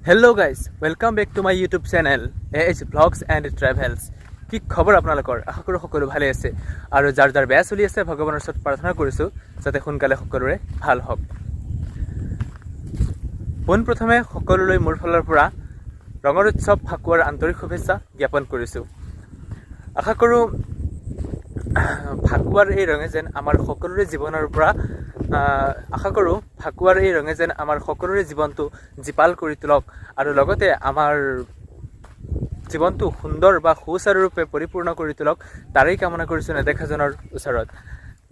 Hello' guys welcome back to my YouTube channel as vlogs and travels. কি খবৰ আপোনালোকৰ? আশা কৰোঁ সকলো ভালে আছে আৰু যাৰ যাৰ বেয়া চলি আছে ভগৱানৰ ওচৰত প্ৰাৰ্থনা কৰিছোঁ যাতে সোনকালে সকলোৰে ভাল হওক। পোনপ্ৰথমে সকলোলৈ মোৰ ফালৰ পৰা ৰঙৰ উৎসৱ ফাকুৱাৰ আন্তৰিক শুভেচ্ছা জ্ঞাপন কৰিছোঁ। আশা কৰোঁ ফাকুৱাৰ এই ৰঙে যেন আমাৰ সকলোৰে জীৱনৰ পৰা আমাৰ সকলোৰে জীৱনটো জীপাল কৰি তোলক আৰু লগতে আমাৰ জীৱনটো সুন্দৰ বা সুচাৰুৰূপে পৰিপূৰ্ণ কৰি তোলক, তাৰেই কামনা কৰিছোঁ নেদেখাজনৰ ওচৰত।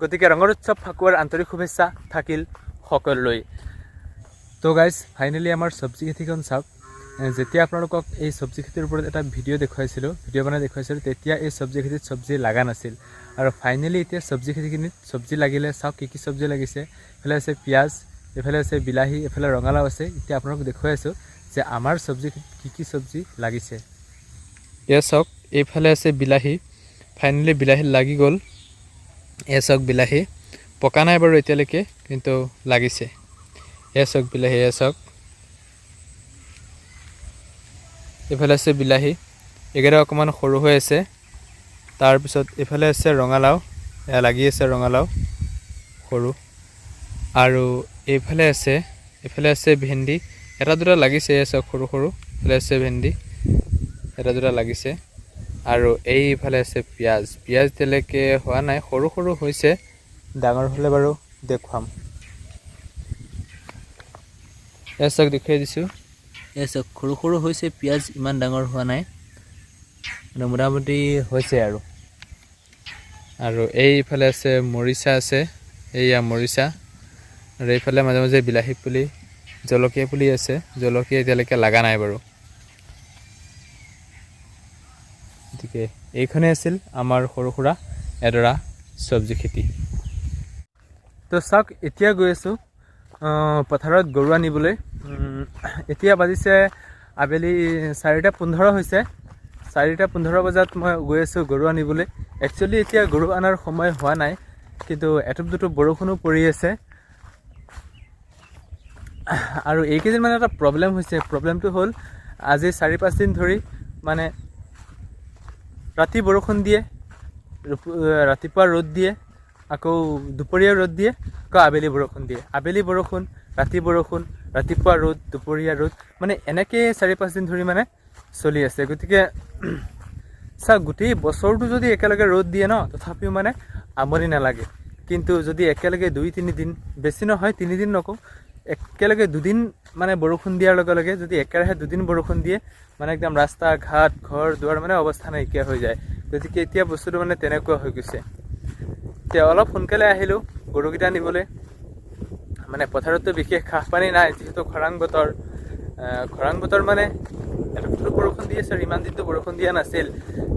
গতিকে ৰঙৰ উৎসৱ ফাকুৱাৰ আন্তৰিক শুভেচ্ছা থাকিল সকলোলৈ। তো গাইজ ফাইনেলি আমাৰ চব্জি খেতিখন চাওক। যেতিয়া আপোনালোকক এই চব্জি খেতিৰ ওপৰত এটা ভিডিঅ' বনাই দেখুৱাইছিলোঁ তেতিয়া এই চব্জি খেতিত চব্জি লগা নাছিল আৰু ফাইনেলি এতিয়া চব্জি খেতিখিনিত চব্জি লাগিলে। চাওক কি কি চব্জি লাগিছে। এইফালে আছে পিঁয়াজ, এইফালে আছে বিলাহী, এইফালে ৰঙালাও আছে। এতিয়া আপোনালোকক দেখুৱাই আছোঁ যে আমাৰ চব্জি খেতিত কি চব্জি লাগিছে। এয়া চাওক, এইফালে আছে বিলাহী। ফাইনেলি বিলাহী লাগি গ'ল। এয়া চাওক বিলাহী পকা নাই বাৰু এতিয়ালৈকে, কিন্তু লাগিছে। এয়া চাওক বিলাহী, এয়া চাওক। এইফালে আছে বিলাহী, এইকেইটা অকণমান সৰু হৈ আছে। তাৰপিছত এইফালে আছে ৰঙালাও, এয়া লাগি আছে ৰঙালাও সৰু। আৰু এইফালে আছে ভেন্দি, এটা দুটা লাগিছে। এয়া চাওক সৰু সৰু। এইফালে আছে ভেন্দি, এটা দুটা লাগিছে। আৰু এইফালে আছে পিঁয়াজ এতিয়ালৈকে হোৱা নাই, সৰু সৰু হৈছে। ডাঙৰ হ'লে বাৰু দেখুৱাম। এয়া চাওক দেখুৱাই দিছোঁ। এয়া চাওক সৰু সৰু হৈছে পিঁয়াজ, ইমান ডাঙৰ হোৱা নাই, মানে মোটামুটি হৈছে আৰু এইফালে আছে মৰিচা আছে, এইয়া মৰিচা। আৰু এইফালে মাজে মাজে বিলাহী পুলি, জলকীয়া পুলি আছে। জলকীয়া এতিয়ালৈকে লগা নাই বাৰু। গতিকে এইখনেই আছিল আমাৰ সৰু সুৰা এডৰা চব্জি খেতি। তো চাওক, এতিয়া গৈ আছোঁ পথাৰত গৰু আনিবলৈ। এতিয়া বাজিছে আবেলি 4:15 হৈছে। 4:15 বজাত মই গৈ আছোঁ গৰু আনিবলৈ। একচুৱেলি এতিয়া গৰু অনাৰ সময় হোৱা নাই, কিন্তু এটুপ দুটুপ বৰষুণো পৰি আছে। আৰু এইকেইদিন মানে এটা প্ৰব্লেম হৈছে। প্ৰব্লেমটো হ'ল আজি 4-5 দিন ধৰি মানে ৰাতি বৰষুণ দিয়ে, ৰাতিপুৱা ৰ'দ দিয়ে, আকৌ দুপৰীয়া ৰ'দ দিয়ে, আকৌ আবেলি বৰষুণ দিয়ে। আবেলি বৰষুণ, ৰাতি বৰষুণ, ৰাতিপুৱা ৰ'দ, দুপৰীয়া ৰ'দ, মানে এনেকৈ 4-5 দিন ধৰি মানে চলি আছে। গতিকে চাওক, গোটেই বছৰটো যদি একেলগে ৰ'দ দিয়ে ন, তথাপিও মানে আমনি নালাগে। কিন্তু যদি একেলগে 2-3 দিন, বেছি নহয় 3 দিন নকওঁ, একেলগে 2 দিন মানে বৰষুণ দিয়াৰ লগে লগে যদি একেৰাহে 2 দিন বৰষুণ দিয়ে, মানে একদম ৰাস্তা ঘাট ঘৰ দুৱাৰ মানে অৱস্থা নাইকিয়া হৈ যায়। গতিকে এতিয়া বস্তুটো মানে তেনেকুৱা হৈ গৈছে। এতিয়া অলপ সোনকালে আহিলোঁ গৰুকেইটা নিবলৈ। মানে পথাৰততো বিশেষ ঘাঁহ পানী নাই, যিহেতু খৰাং বতৰ মানে এটুপ বৰষুণ দি আছে আৰু ইমান দিনটো বৰষুণ দিয়া নাছিল।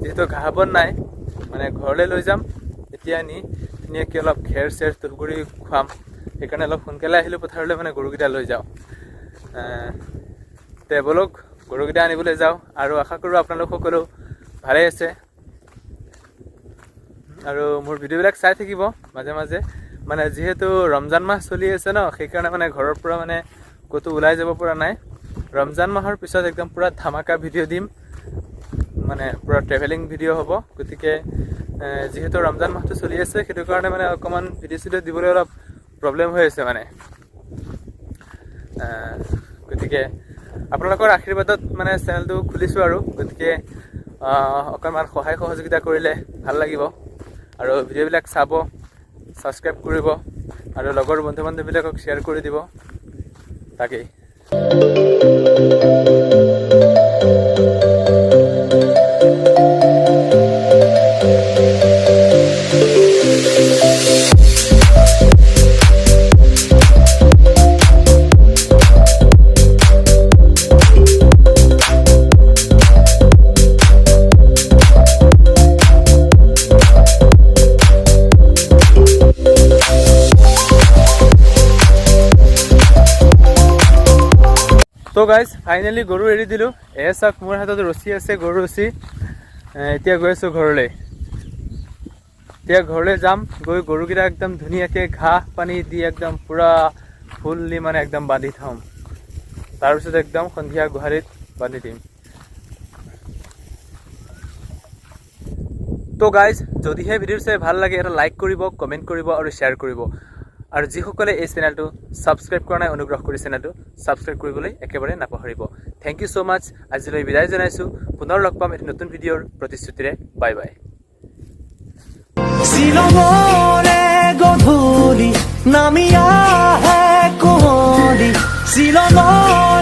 যিহেতু ঘাঁহ বন নাই, মানে ঘৰলৈ লৈ যাম এতিয়া নি ধুনীয়াকৈ অলপ খেৰ চেৰ তুঁহগুৰি খুৱাম। সেইকাৰণে অলপ সোনকালে আহিলোঁ পথাৰলৈ, মানে গৰুকেইটা লৈ যাওঁ। তে বলক গৰুকেইটা আনিবলৈ যাওঁ। আৰু আশা কৰোঁ আপোনালোক সকলো ভালে আছে আৰু মোৰ ভিডিঅ'বিলাক চাই থাকিব মাজে মাজে। মানে যিহেতু ৰমজান মাহ চলি আছে ন, সেইকাৰণে মানে ঘৰৰ পৰা মানে ক'তো ওলাই যাব পৰা নাই। ৰমজান মাহৰ পিছত একদম পূৰা ধামাকা ভিডিঅ' দিম, মানে পূৰা ট্ৰেভেলিং ভিডিঅ' হ'ব। গতিকে যিহেতু ৰমজান মাহটো চলি আছে, সেইটো কাৰণে মানে অকণমান ভিডিঅ' দিবলৈ অলপ প্ৰব্লেম হৈ আছে মানে। গতিকে আপোনালোকৰ আশীৰ্বাদত মানে চেনেলটো খুলিছোঁ আৰু। গতিকে অকণমান সহায় সহযোগিতা কৰিলে ভাল লাগিব আৰু ভিডিঅ'বিলাক চাব, ছাবস্ক্ৰাইব কৰিব আৰু লগৰ বন্ধু বান্ধৱীবিলাকক শ্বেয়াৰ কৰি দিব। তাকেই। তো গাইজ ফাইনেলি গৰু এৰি দিলোঁ। চাওক, মোৰ হাতত ৰছী আছে, গৰু ৰছী। এতিয়া গৈ আছোঁ ঘৰলৈ। এতিয়া ঘৰলৈ যাম, গৈ গৰুকেইটা একদম ধুনীয়াকৈ ঘাঁহ পানী দি একদম পূৰা ফুল দি মানে একদম বান্ধি থ'ম। তাৰপিছত একদম সন্ধিয়া গোহালিত বান্ধি দিম। তো গাইজ, যদিহে ভিডিঅ' চাই ভাল লাগে এটা লাইক কৰিব, কমেণ্ট কৰিব আৰু শ্বেয়াৰ কৰিব। আৰু যিসকলে এই চেনেলটো ছাবস্ক্ৰাইব কৰা নাই অনুগ্ৰহ কৰি চেনেলটো ছাবস্ক্ৰাইব কৰিবলৈ একেবাৰে নাপাহৰিব। থেংক ইউ ছ' মাছ। আজিলৈ বিদায় জনাইছোঁ। পুনৰ লগ পাম এটি নতুন ভিডিঅ'ৰ প্ৰতিশ্ৰুতিৰে। Bye bye. শ্বিলঙৰে গধূলি নামি আহে কুঁৱলী, শ্বিলঙৰ